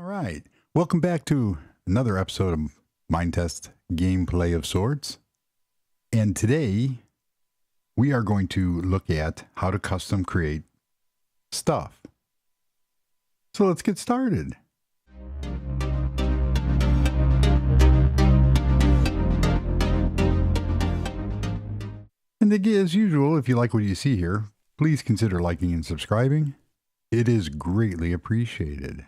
right. Welcome back to another episode of Minetest gameplay of sorts. And today we are going to look at how to custom create stuff. So let's get started. And as usual, if you like what you see here, please consider liking and subscribing. It is greatly appreciated.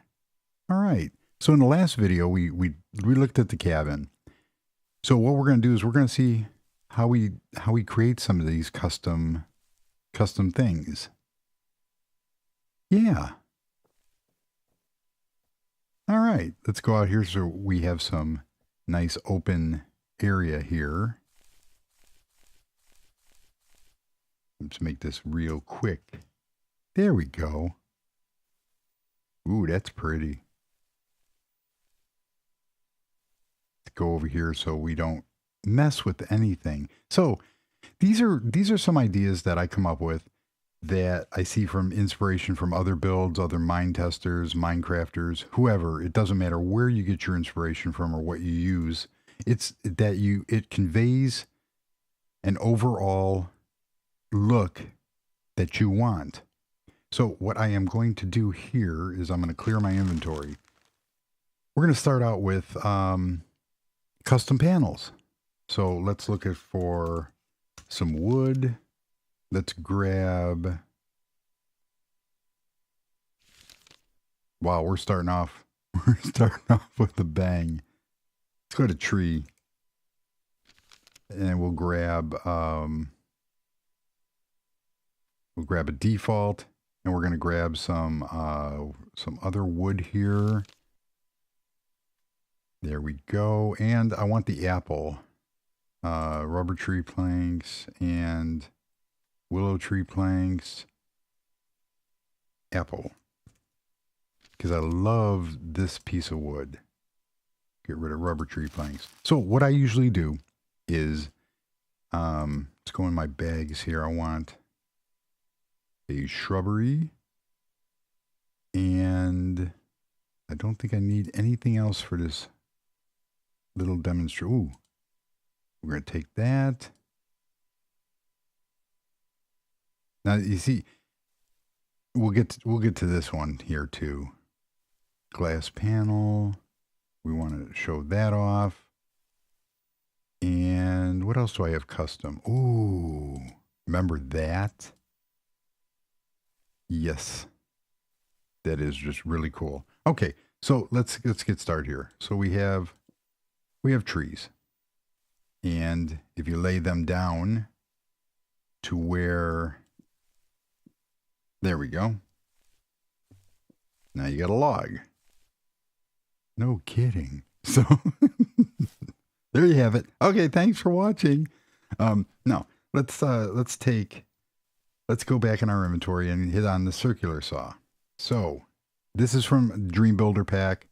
All right. So in the last video, we looked at the cabin. So what we're going to do is we're going to see how we create some of these custom things. Yeah. All right. Let's go out here. So we have some nice open area here. Let's make this real quick. There we go. Ooh, that's pretty. Let's go over here so we don't mess with anything. So these are some ideas that I come up with that I see from inspiration from other builds, other mine testers, Minecrafters, whoever. It doesn't matter where you get your inspiration from or what you use. It's that it conveys an overall look that you want. So what I am going to do here is I'm going to clear my inventory. We're going to start out with custom panels. So let's look for some wood. Let's grab. Wow, we're starting off with a bang. Let's go to tree. And we'll grab a default, and we're going to grab some other wood here. There we go. And I want the apple, rubber tree planks and willow tree planks, apple, because I love this piece of wood. Get rid of rubber tree planks. So what I usually do is, let's go in my bags here. I want a shrubbery, and I don't think I need anything else for this little demonstration. Ooh, we're going to take that. Now you see, we'll get to this one here too. Glass panel. We want to show that off. And what else do I have custom? Ooh, remember that? Yes, that is just really cool. Okay, so let's get started here. So we have trees, and if you lay them down to where, there we go. Now you got a log. No kidding. So there you have it. Okay, thanks for watching. Now let's go back in our inventory and hit on the circular saw. So this is from Dream Builder Pack.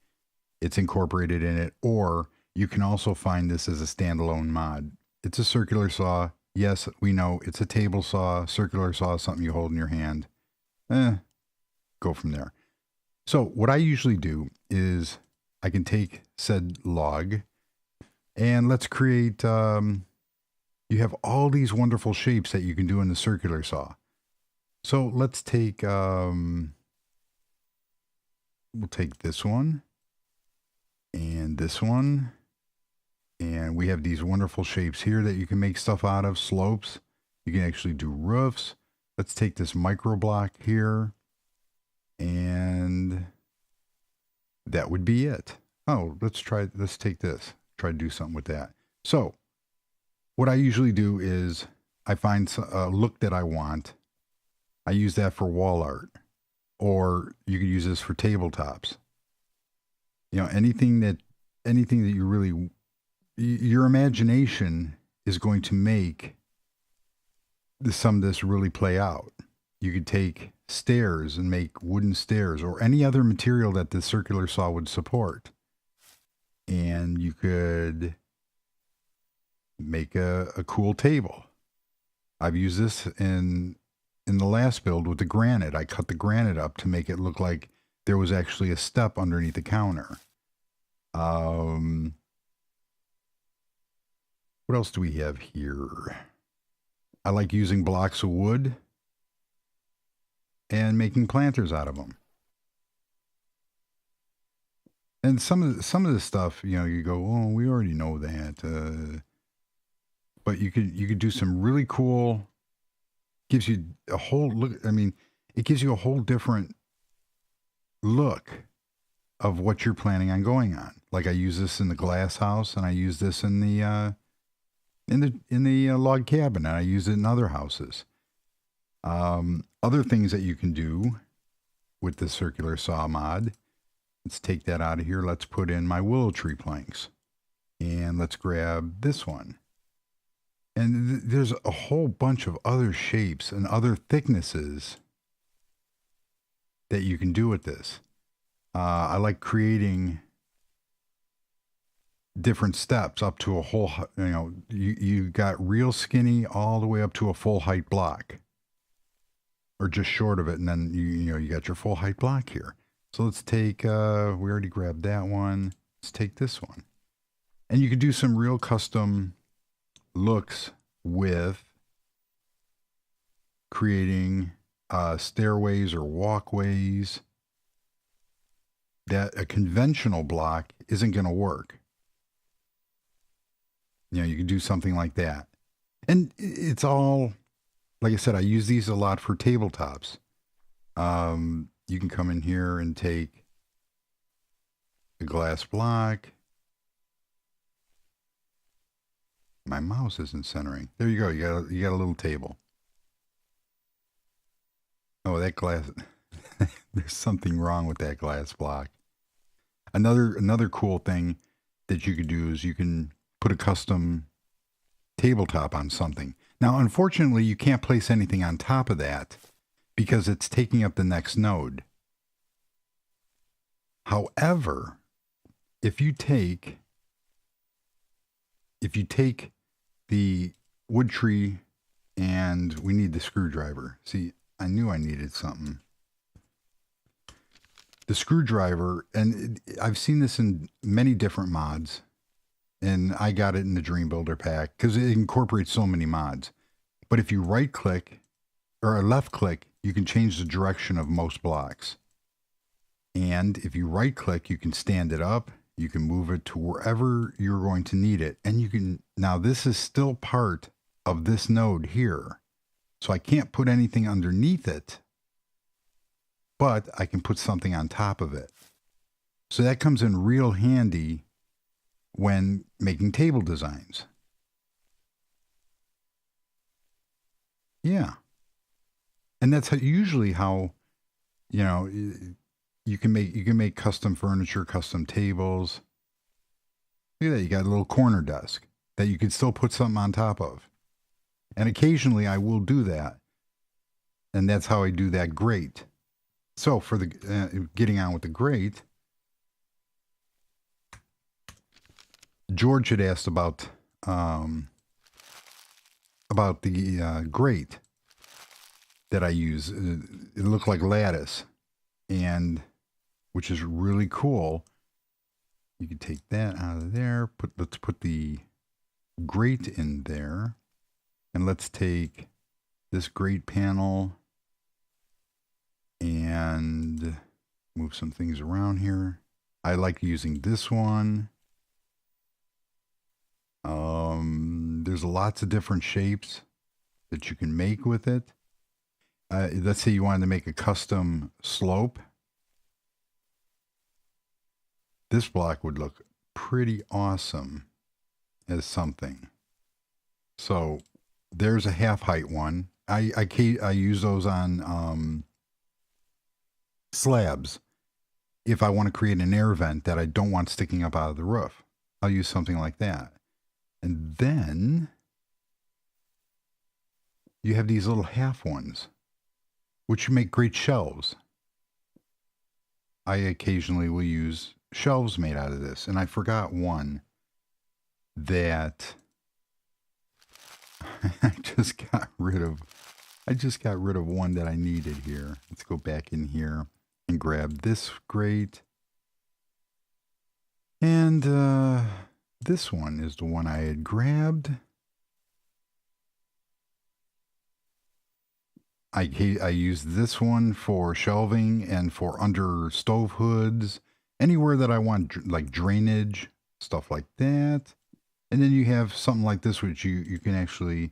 It's incorporated in it, or you can also find this as a standalone mod. It's a circular saw. Yes, we know it's a table saw. Circular saw is something you hold in your hand. Go from there. So what I usually do is I can take said log and let's create, you have all these wonderful shapes that you can do in the circular saw. So let's take, we'll take this one and this one. And we have these wonderful shapes here that you can make stuff out of, slopes. You can actually do roofs. Let's take this micro block here. And that would be it. Oh, let's take this, try to do something with that. So what I usually do is I find a look that I want. I use that for wall art, or you could use this for tabletops. You know, anything that you really, your imagination is going to make some of this really play out. You could take stairs and make wooden stairs or any other material that the circular saw would support. And you could make a cool table. I've used this in the last build with the granite. I cut the granite up to make it look like there was actually a step underneath the counter. What else do we have here? I like using blocks of wood and making planters out of them. And some of the stuff, you know, you go, oh, we already know that. But you could do some really cool. Gives you a whole look. I mean, it gives you a whole different look of what you're planning on going on. Like I use this in the glass house, and I use this in the log cabin, and I use it in other houses. Other things that you can do with the circular saw mod. Let's take that out of here. Let's put in my willow tree planks. And let's grab this one. And there's a whole bunch of other shapes and other thicknesses that you can do with this. I like creating different steps up to a whole, you know, you got real skinny all the way up to a full height block. Or just short of it, and then you got your full height block here. So let's take, we already grabbed that one. Let's take this one. And you can do some real custom looks with creating stairways or walkways that a conventional block isn't going to work. You know, you can do something like that. And it's all, like I said, I use these a lot for tabletops. You can come in here and take a glass block. My mouse isn't centering. There you go. You got a little table. Oh, that glass. There's something wrong with that glass block. Another cool thing that you could do is you can put a custom tabletop on something. Now, unfortunately, you can't place anything on top of that because it's taking up the next node. However, if you take the wood tree, and we need the screwdriver. See, I knew I needed something. The screwdriver, and I've seen this in many different mods, and I got it in the Dream Builder pack because it incorporates so many mods. But if you right click or left click, you can change the direction of most blocks. And if you right click, you can stand it up. You can move it to wherever you're going to need it. And you can, now this is still part of this node here. So I can't put anything underneath it, but I can put something on top of it. So that comes in real handy when making table designs. Yeah. And that's usually how, you know, you can make custom furniture, custom tables. Look at that. You got a little corner desk that you can still put something on top of. And occasionally I will do that. And that's how I do that grate. So for the getting on with the grate, George had asked about the grate that I use. It looked like lattice, and which is really cool. You can take that out of there. Let's put the grate in there, and let's take this grate panel and move some things around here. I like using this one. There's lots of different shapes that you can make with it. Let's say you wanted to make a custom slope. This block would look pretty awesome as something. So there's a half height one. I use those on slabs. If I want to create an air vent that I don't want sticking up out of the roof, I'll use something like that. And then you have these little half ones, which make great shelves. I occasionally will use shelves made out of this. And I forgot one that I just got rid of one that I needed here. Let's go back in here. and grab this grate. And this one is the one I had grabbed. I use this one for shelving and for under stove hoods, anywhere that I want like drainage, stuff like that. And then you have something like this, which you can actually,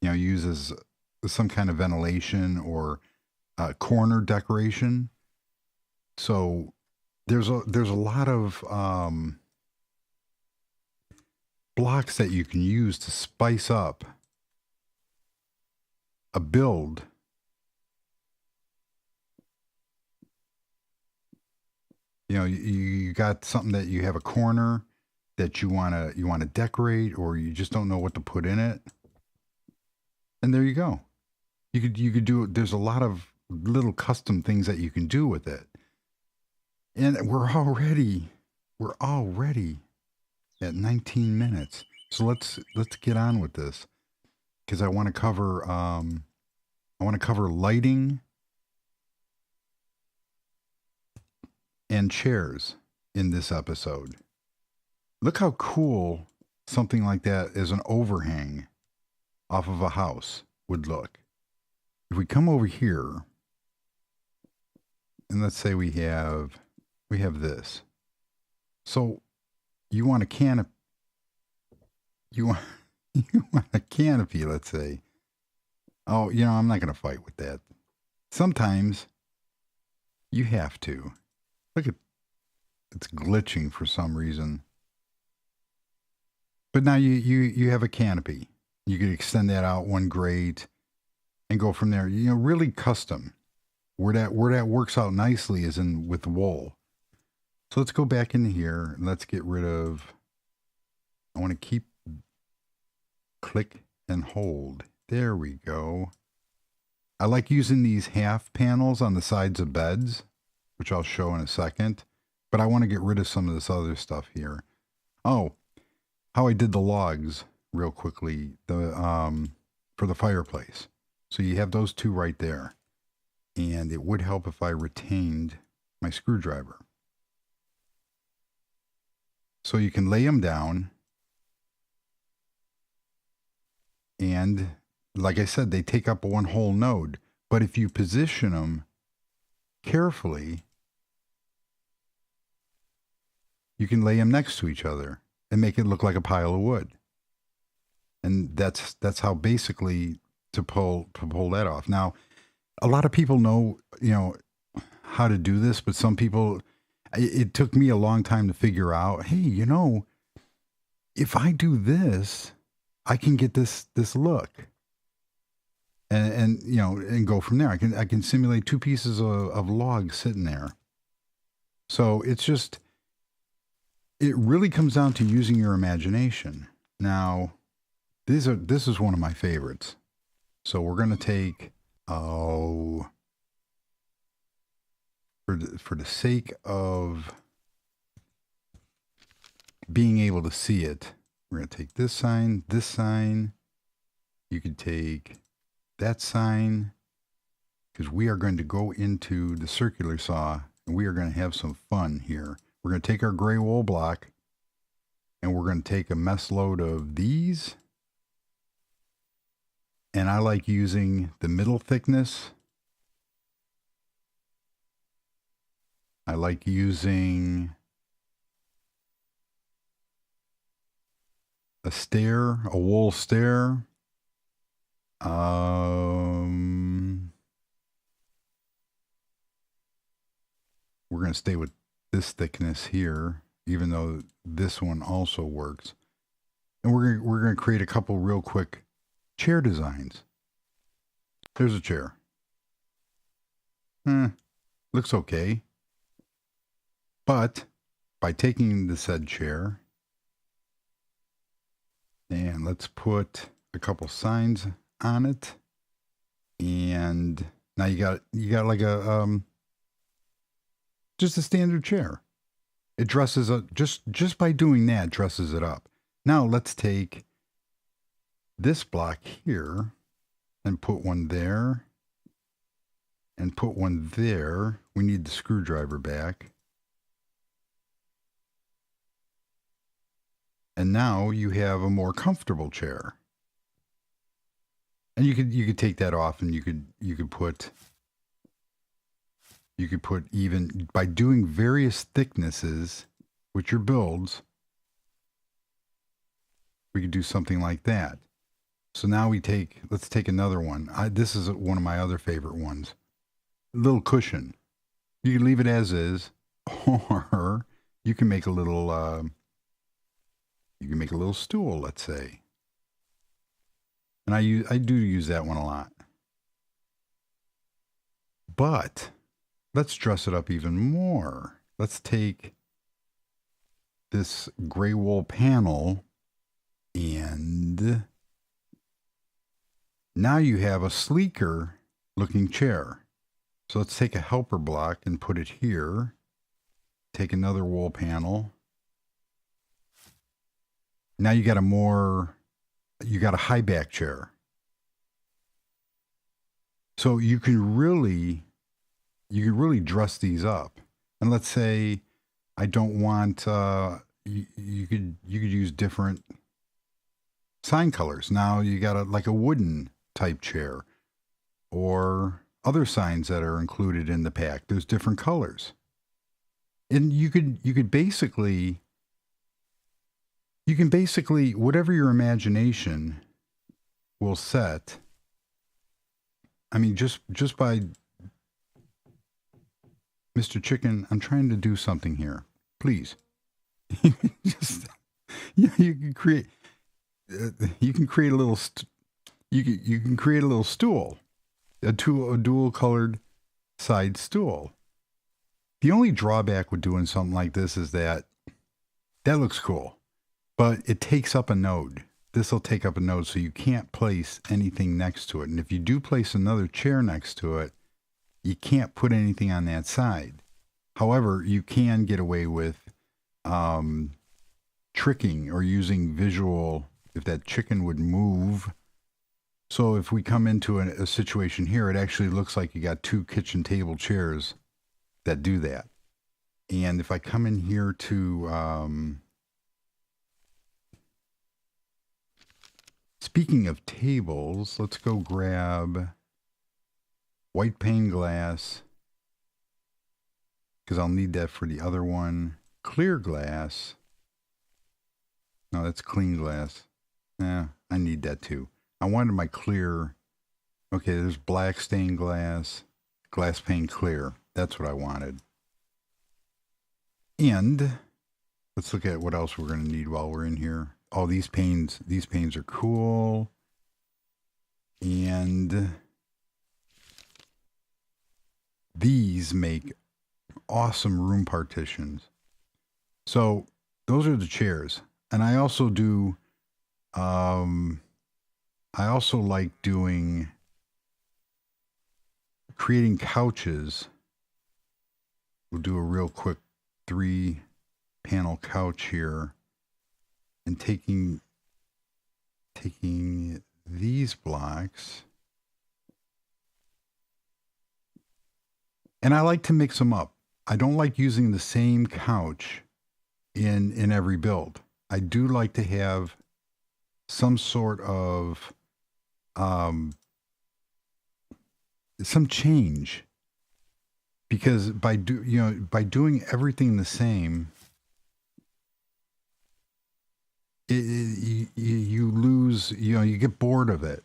use as some kind of ventilation or corner decoration. So there's a lot of blocks that you can use to spice up a build. You got something that you have a corner that you want to decorate, or you just don't know what to put in it. And there you go. You could do it. There's a lot of little custom things that you can do with it. And we're already at 19 minutes. So let's get on with this, because I want to cover lighting and chairs in this episode. Look how cool something like that as an overhang off of a house would look. If we come over here and let's say we have this. So you want a canopy, you want a canopy, let's say. Oh, I'm not going to fight with that. Sometimes you have to. Look at, it's glitching for some reason. But now you have a canopy. You could extend that out one grate and go from there. Really custom. Where that works out nicely is with wool. So let's go back into here and let's get rid of, I want to keep, click and hold. There we go. I like using these half panels on the sides of beds, which I'll show in a second, but I want to get rid of some of this other stuff here. Oh, how I did the logs real quickly, for the fireplace. So you have those two right there. And it would help if I retained my screwdriver. So you can lay them down. And like I said, they take up one whole node. But if you position them carefully, you can lay them next to each other and make it look like a pile of wood. And that's how basically to pull that off. Now, a lot of people know, how to do this, but some people, it took me a long time to figure out, hey, if I do this, I can get this look. And go from there. I can simulate two pieces of log sitting there. So it really comes down to using your imagination. Now, this is one of my favorites. So we're going to take, for the sake of being able to see it, we're going to take this sign. You could take that sign, because we are going to go into the circular saw and we are going to have some fun here. We're going to take our gray wool block and we're going to take a mess load of these. And I like using the middle thickness. I like using a wool stair. We're going to stay with this thickness here, even though this one also works. And we're going to create a couple real quick chair designs. There's a chair. Looks okay. But by taking the said chair, and let's put a couple signs on it, and now you got like a just a standard chair. It dresses up, just by doing that, dresses it up. Now let's take this block here and put one there and put one there We need the screwdriver back. And now you have a more comfortable chair. And you could take that off, and you could put even, by doing various thicknesses with your builds, we could do something like that. So now let's take another one. This is one of my other favorite ones. Little cushion. You can leave it as is, or you can make a little stool, let's say. And I do use that one a lot. But let's dress it up even more. Let's take this gray wool panel, and now you have a sleeker looking chair. So let's take a helper block and put it here. Take another wool panel. Now you got a high back chair. So you can really dress these up. And let's say I don't want, you could use different sign colors. Now you got like a wooden type chair, or other signs that are included in the pack. There's different colors. And you could basically, whatever your imagination will set. I mean, just by, Mr. Chicken, I'm trying to do something here. Please. You can create a little, you can create a little stool, a dual colored side stool. The only drawback with doing something like this is that looks cool, but it takes up a node. This will take up a node, so you can't place anything next to it. And if you do place another chair next to it, you can't put anything on that side. However, you can get away with tricking or using visual, if that chicken would move. So if we come into a situation here, it actually looks like you got two kitchen table chairs that do that. And if I come in here to, speaking of tables, let's go grab white pane glass, because I'll need that for the other one. Clear glass. No, that's clean glass. Yeah, I need that too. I wanted my clear. Okay, there's black stained glass, glass pane clear. That's what I wanted. And let's look at what else we're going to need while we're in here. Oh, these panes are cool. And these make awesome room partitions. So those are the chairs. And I also do, I also like creating couches. We'll do a real quick 3-panel couch here. And taking these blocks, and I like to mix them up. I don't like using the same couch in every build. I do like to have some sort of some change, because by doing everything the same, you lose, you get bored of it.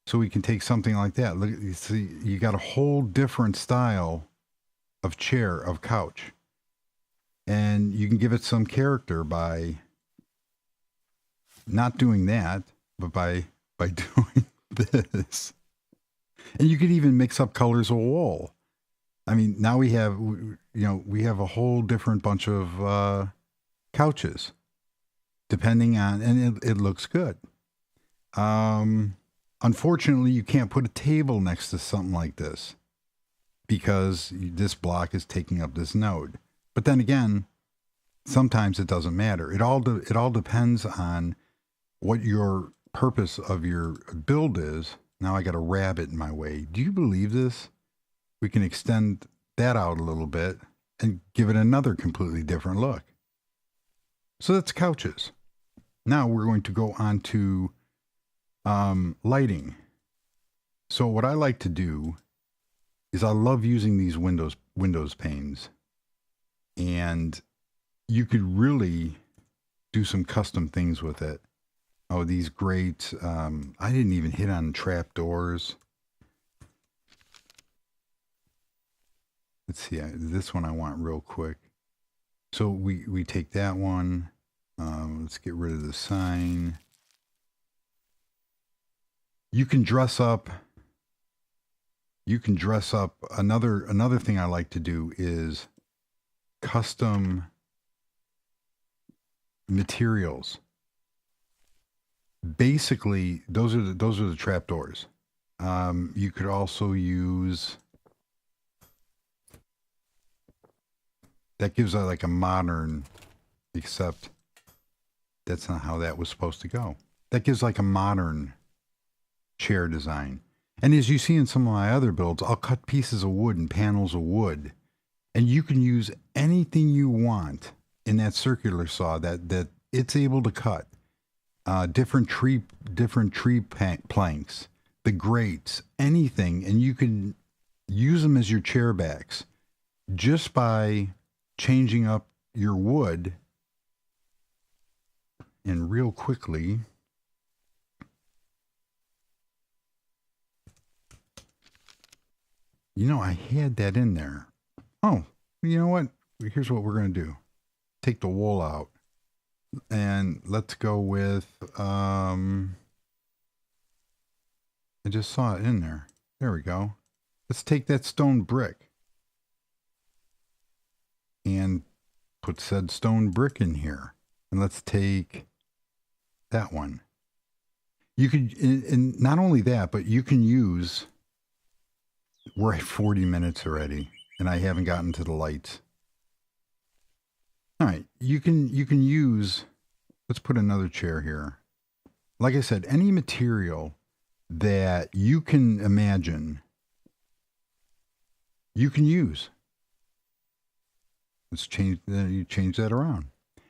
So we can take something like that. Look, you see, you got a whole different style of chair, of couch, and you can give it some character by not doing that, but by doing this. And you could even mix up colors of wool. I mean, now we have a whole different bunch of couches, depending on, and it looks good. Unfortunately, you can't put a table next to something like this because this block is taking up this node. But then again, sometimes it doesn't matter. It all depends on what your purpose of your build is. Now I got a rabbit in my way. Do you believe this? We can extend that out a little bit and give it another completely different look. So that's couches. Now we're going to go on to lighting. So what I like to do is I love using these windows panes, and you could really do some custom things with it. Oh, these great, I didn't even hit on trap doors. Let's see, this one I want real quick. So we take that one. Let's get rid of the sign. You can dress up. Another thing I like to do is custom materials. Basically, those are the trapdoors. You could also use, that gives like a modern, except that's not how that was supposed to go. That gives like a modern chair design. And as you see in some of my other builds, I'll cut pieces of wood and panels of wood, and you can use anything you want in that circular saw that it's able to cut. Different tree planks, the grates, anything, and you can use them as your chair backs just by changing up your wood. And real quickly, you know, I had that in there. Oh, you know what? Here's what we're going to do. Take the wool out. And let's go with, I just saw it in there. There we go. Let's take that stone brick and put said stone brick in here. And let's take that one. You could, and not only that, but you can use, we're at 40 minutes already, and I haven't gotten to the lights. All right, you can use, let's put another chair here. Like I said, any material that you can imagine, you can use. Let's change, you change that around.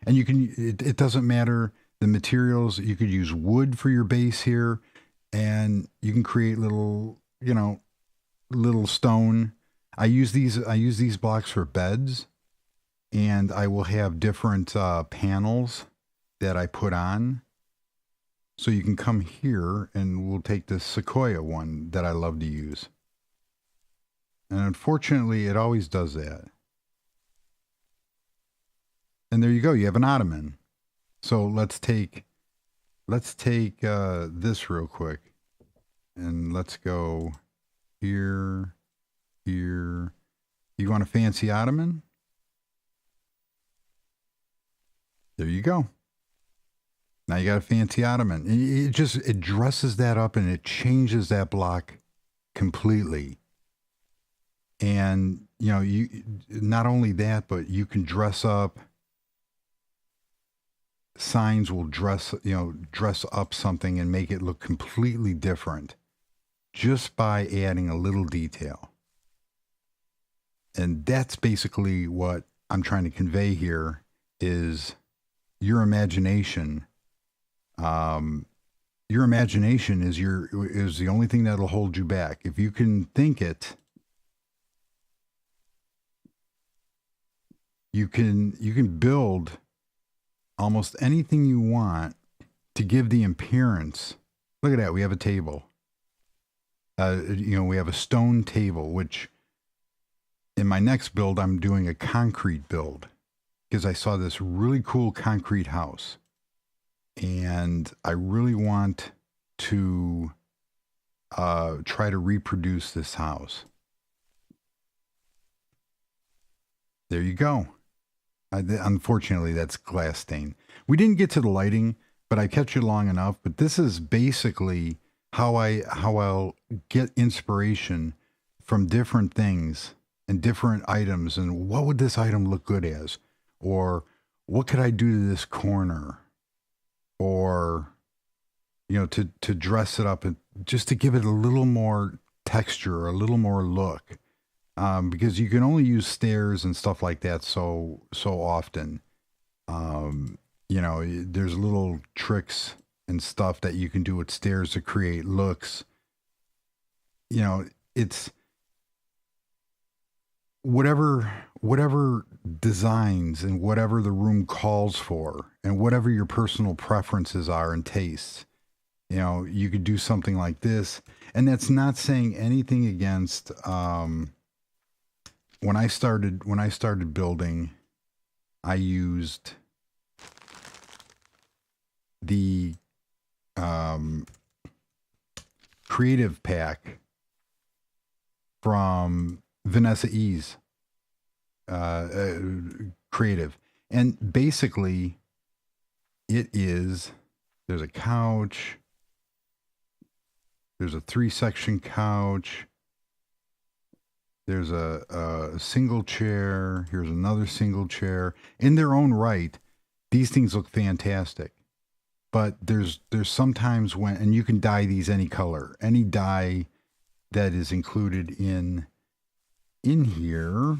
And you can, it doesn't matter the materials, you could use wood for your base here, and you can create little, you know, little stone. I use these blocks for beds, and I will have different panels that I put on. So you can come here and we'll take this sequoia one that I love to use. And unfortunately, it always does that. And there you go. You have an ottoman. So let's take this real quick, and let's go here, here. You want a fancy ottoman? There you go. Now you got a fancy ottoman. It dresses that up and it changes that block completely. And you know, you not only that, but you can dress up. Signs will dress up something and make it look completely different just by adding a little detail. And that's basically what I'm trying to convey here, is your imagination. Your imagination is the only thing that'll hold you back. If you can think it, you can build almost anything you want to give the appearance. Look at that. We have a table. We have a stone table, which in my next build, I'm doing a concrete build because I saw this really cool concrete house, and I really want to try to reproduce this house. There you go. Unfortunately, that's glass stain. We didn't get to the lighting, but I kept you long enough. But this is basically how I'll get inspiration from different things and different items, and what would this item look good as, or what could I do to this corner, or to dress it up and just to give it a little more texture, a little more look. because you can only use stairs and stuff like that so often. You know, there's little tricks and stuff that you can do with stairs to create looks. You know, it's whatever designs and whatever the room calls for and whatever your personal preferences are and tastes. You know, you could do something like this. And that's not saying anything against when I started building, I used the creative pack from Vanessa E's creative. And basically it is, there's a couch, there's a 3-section couch, there's a single chair, here's another single chair. In their own right, these things look fantastic. But there's sometimes when, and you can dye these any color, any dye that is included in here.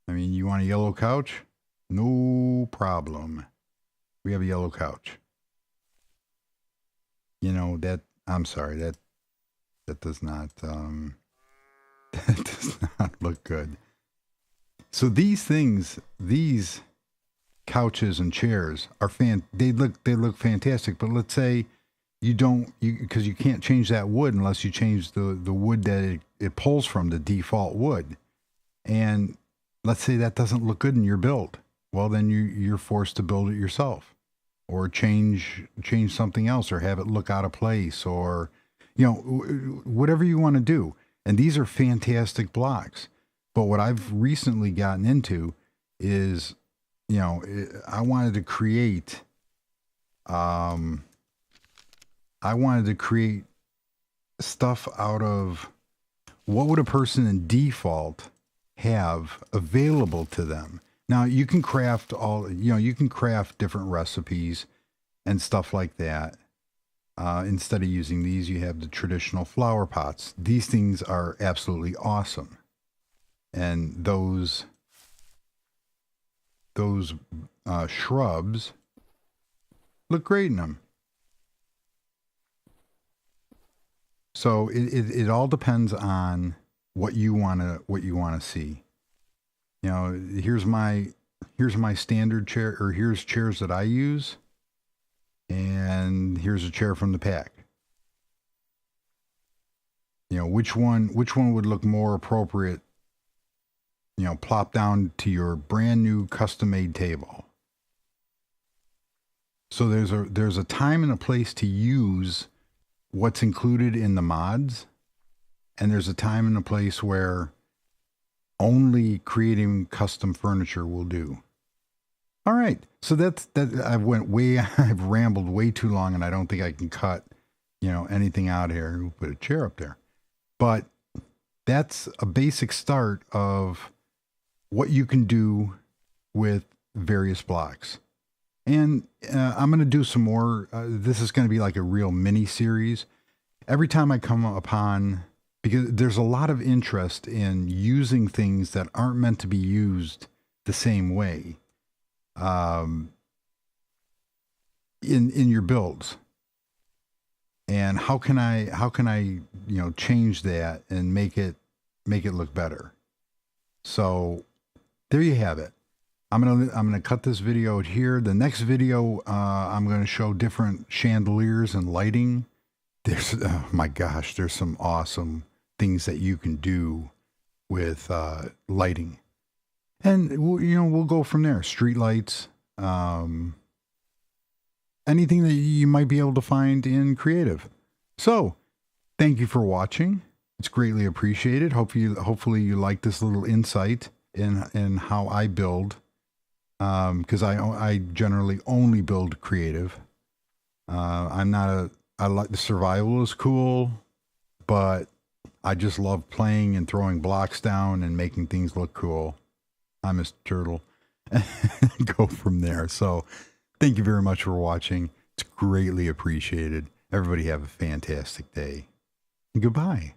I mean, you want a yellow couch? No problem. We have a yellow couch. You know, that, I'm sorry, that does not, that does not look good. So these things, these couches and chairs are they look fantastic, but let's say you don't, because you can't change that wood unless you change the wood that it pulls from, the default wood. And let's say that doesn't look good in your build. Well, then you're forced to build it yourself, or change something else, or have it look out of place, or, you know, whatever you want to do. And these are fantastic blocks. But what I've recently gotten into is, you know, I wanted to create stuff out of what would a person in default have available to them. Now you can craft you can craft different recipes and stuff like that. Instead of using these, you have the traditional flower pots. These things are absolutely awesome. And those shrubs look great in them. So it all depends on what you want to see. You know, here's my standard chair, or here's chairs that I use, and here's a chair from the pack. You know, which one would look more appropriate, you know, plop down to your brand new custom made table. So there's a time and a place to use what's included in the mods, and there's a time and a place where only creating custom furniture will do. All right, so that's that. I've rambled way too long, and I don't think I can cut, you know, anything out here. We'll put a chair up there, but that's a basic start of what you can do with various blocks. And I'm going to do some more. This is going to be like a real mini series. Every time I come upon, because there's a lot of interest in using things that aren't meant to be used the same way in your builds. And how can I, you know, change that and make it look better? So there you have it. I'm gonna cut this video here. The next video, I'm gonna show different chandeliers and lighting. There's, oh my gosh, there's some awesome things that you can do with lighting, and we'll go from there. Street lights, anything that you might be able to find in creative. So, thank you for watching. It's greatly appreciated. Hopefully you like this little insight in how I build. Because I generally only build creative. I like the survival is cool, but I just love playing and throwing blocks down and making things look cool. I'm Mr. Turtle. Go from there. So thank you very much for watching. It's greatly appreciated. Everybody have a fantastic day. Goodbye.